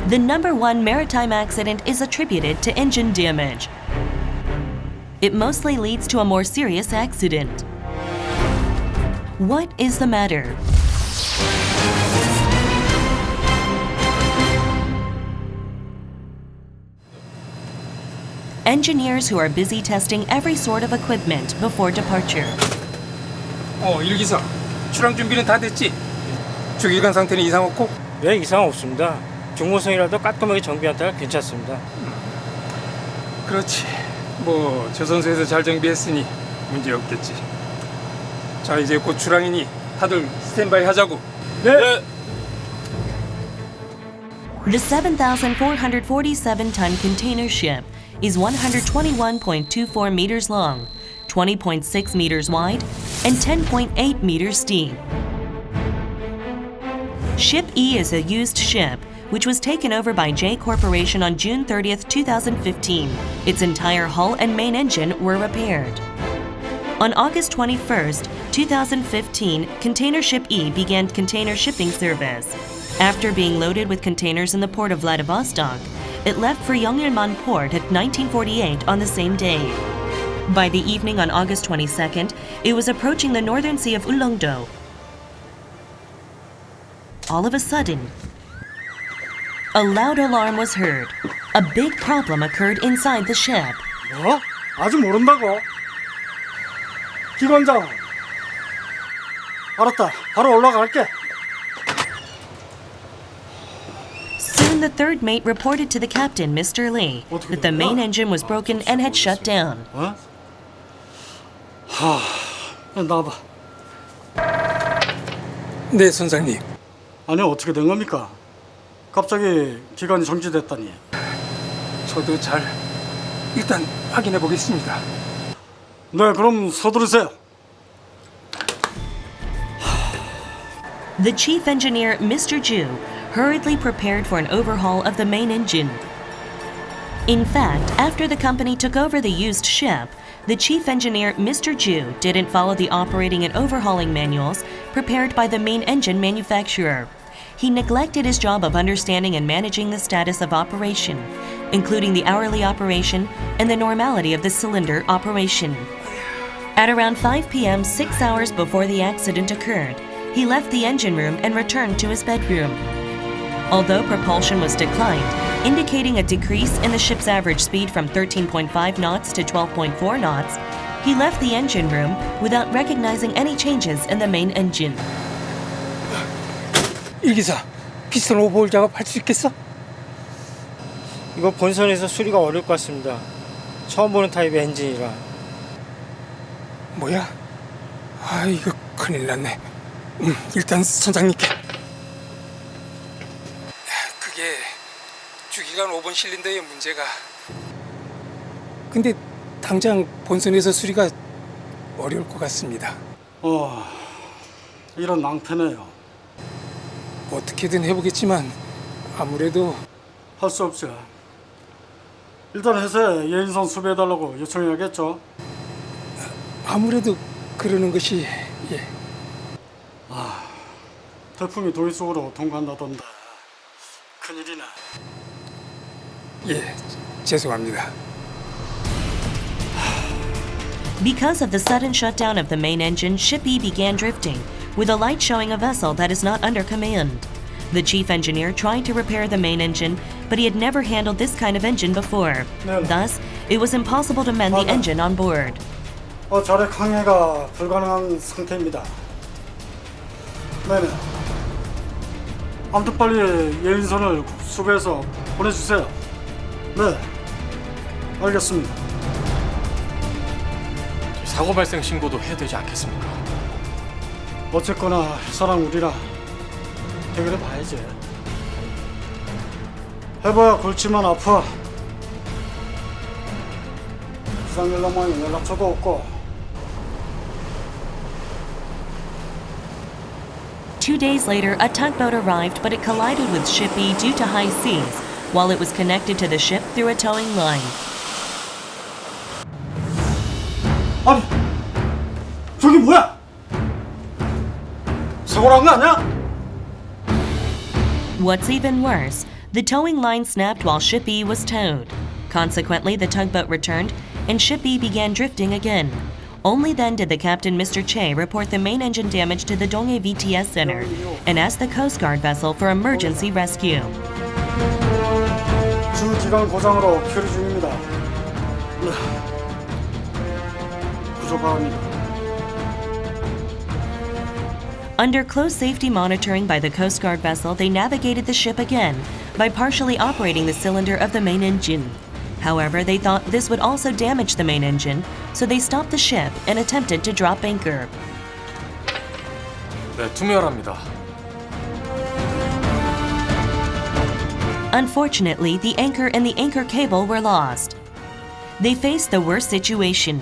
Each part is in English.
The number one maritime accident is attributed to engine damage. It mostly leads to a more serious accident. What is the matter? Engineers who are busy testing every sort of equipment before departure. 일기사. 출항 준비는 다 됐지? 주기관 상태는 이상 없고? 네, 이상 없습니다. 중고성이라도 깔끔하게 정비한 따라 괜찮습니다. 그렇지. 뭐 조선소에서 잘 정비했으니 문제 없겠지. 자, 이제 곧 출항이니 다들 스탠바이 하자고. 네. The 7,447-ton container ship is 121.24 meters long, 20.6 meters wide, and 10.8 meters deep. Ship E is a used ship, which was taken over by J Corporation on June 30th, 2015. Its entire hull and main engine were repaired. On August 21st, 2015, container ship E began container shipping service. After being loaded with containers in the port of Vladivostok, it left for Yonglilman port at 1948 on the same day. By the evening on August 22nd, it was approaching the northern sea of Ulleungdo. All of a sudden, a loud alarm was heard. A big problem occurred inside the ship. 뭐? 아직 모른다고? 기관장. 알았다. 바로 올라갈게. Soon the third mate reported to the captain, Mr. Lee, that the main engine was broken and had shut down. 어? 나와봐. 네, 선장님. 아니, 어떻게 된 겁니까? 갑자기 기관이 정지됐다니. 저도 일단 확인해 보겠습니다. 네, 그럼 서두르세요. The chief engineer, Mr. Ju, hurriedly prepared for an overhaul of the main engine. In fact, after the company took over the used ship, the chief engineer, Mr. Ju, didn't follow the operating and overhauling manuals prepared by the main engine manufacturer. He neglected his job of understanding and managing the status of operation, including the hourly operation and the normality of the cylinder operation. At around 5 p.m., 6 hours before the accident occurred, he left the engine room and returned to his bedroom. Although propulsion was declined, indicating a decrease in the ship's average speed from 13.5 knots to 12.4 knots, he left the engine room without recognizing any changes in the main engine. 일기사, 피스톤 오버홀 작업할 수 있겠어? 이거 본선에서 수리가 어려울 것 같습니다. 처음 보는 타입의 엔진이라. 뭐야? 이거 큰일 났네. 일단 선장님께. 그게 주기관 5번 실린더의 문제가. 근데 당장 본선에서 수리가 어려울 것 같습니다. 이런 낭패네요. 어떻게든 해보겠지만 아무래도 할 수 없죠. 일단 회사에 예인선 수배해달라고 요청해야겠죠. 아무래도 그러는 것이 태풍이 도이 속으로 통과한다던데 큰일이네. 죄송합니다. Because of the sudden shutdown of the main engine, Ship E began drifting, with a light showing a vessel that is not under command. The chief engineer tried to repair the main engine, but he had never handled this kind of engine before. Thus, it was impossible to mend the engine on board. 자력 항해가 불가능한 상태입니다. 네네. 아무튼 빨리 예인선을 수배해서 보내주세요. 네, 알겠습니다. 사고 발생 신고도 해야 되지 않겠습니까? 어쨌거나 회사랑 우리랑 해결해 봐야지. 해봐야 골치만 아파. 부상 연락망에 연락처도 없고. 2 days later, a tugboat arrived, but it collided with Ship E due to high seas, while it was connected to the ship through a towing line. 아니, 저기 뭐야? 사고 난 거 아니야? What's even worse, The towing line snapped while Ship E was towed. Consequently, the tugboat returned and Ship E began drifting again. Only then did the captain, Mr. Che, report the main engine damage to the Donghae VTS Center and ask the Coast Guard vessel for emergency rescue. 주 기관 고장으로 표류 중입니다. 부족합니다. Under close safety monitoring by the Coast Guard vessel, they navigated the ship again by partially operating the cylinder of the main engine. However, they thought this would also damage the main engine, so they stopped the ship and attempted to drop anchor. 네, 투명합니다. Unfortunately, the anchor and the anchor cable were lost. They faced the worst situation.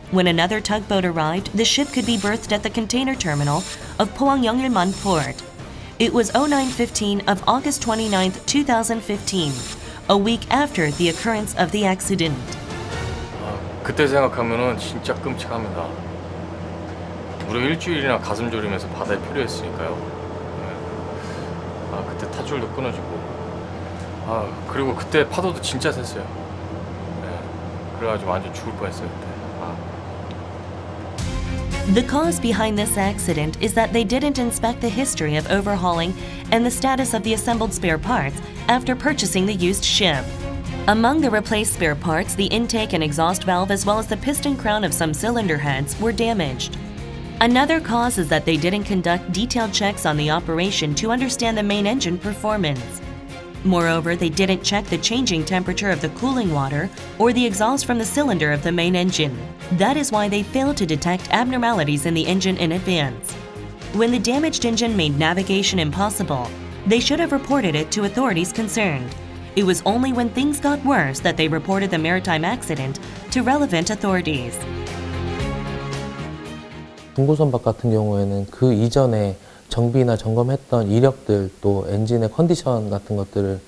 When another tugboat arrived, the ship could be berthed at the container terminal of Pohang Yeongyulman Port. It was 09:15 of August 29, 2015, a week after the occurrence of the accident. 그때 생각하면은 진짜 끔찍합니다. 무려 일주일이나 가슴 졸이면서 바다에 표류했으니까요. 네. 그때 탔줄도 끊어지고. 그리고 그때 파도도 진짜 셌어요. 네. 그래가지고 완전 죽을 뻔했어요 그때. The cause behind this accident is that they didn't inspect the history of overhauling and the status of the assembled spare parts after purchasing the used ship. Among the replaced spare parts, the intake and exhaust valve as well as the piston crown of some cylinder heads were damaged. Another cause is that they didn't conduct detailed checks on the operation to understand the main engine performance. Moreover, they didn't check the changing temperature of the cooling water or the exhaust from the cylinder of the main engine. That is why they failed to detect abnormalities in the engine in advance. When the damaged engine made navigation impossible, they should have reported it to authorities concerned. It was only when things got worse that they reported the maritime accident to relevant authorities. 중고선박 같은 경우에는 그 이전에 정비나 점검했던 이력들 또 엔진의 컨디션 같은 것들을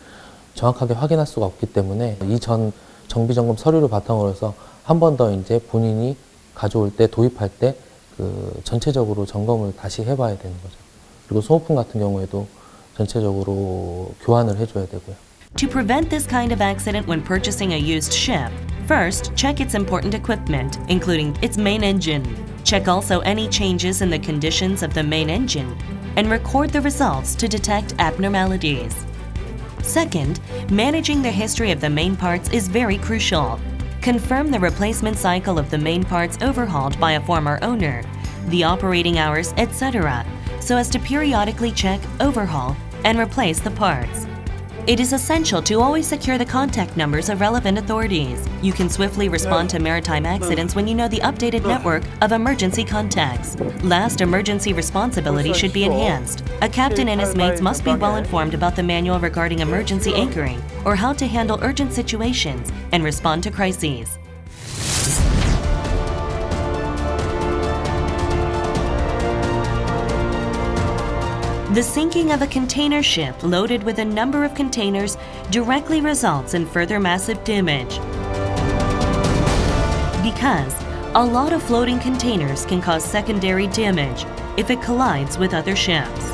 정확하게 확인할 수가 없기 때문에 이전 정비 점검 서류를 바탕으로 해서 한 번 더 이제 본인이 가져올 때 도입할 때 그 전체적으로 점검을 다시 해봐야 되는 거죠. 그리고 소모품 같은 경우에도 전체적으로 교환을 해줘야 되고요. To prevent this kind of accident when purchasing a used ship, first, check its important equipment, including its main engine. Check also any changes in the conditions of the main engine, and record the results to detect abnormalities. Second, managing the history of the main parts is very crucial. Confirm the replacement cycle of the main parts overhauled by a former owner, the operating hours, etc., so as to periodically check, overhaul, and replace the parts. It is essential to always secure the contact numbers of relevant authorities. You can swiftly respond to maritime accidents when you know the updated network of emergency contacts. Last, emergency responsibility should be enhanced. A captain and his mates must be well informed about the manual regarding emergency anchoring or how to handle urgent situations and respond to crises. The sinking of a container ship loaded with a number of containers directly results in further massive damage. Because a lot of floating containers can cause secondary damage if it collides with other ships.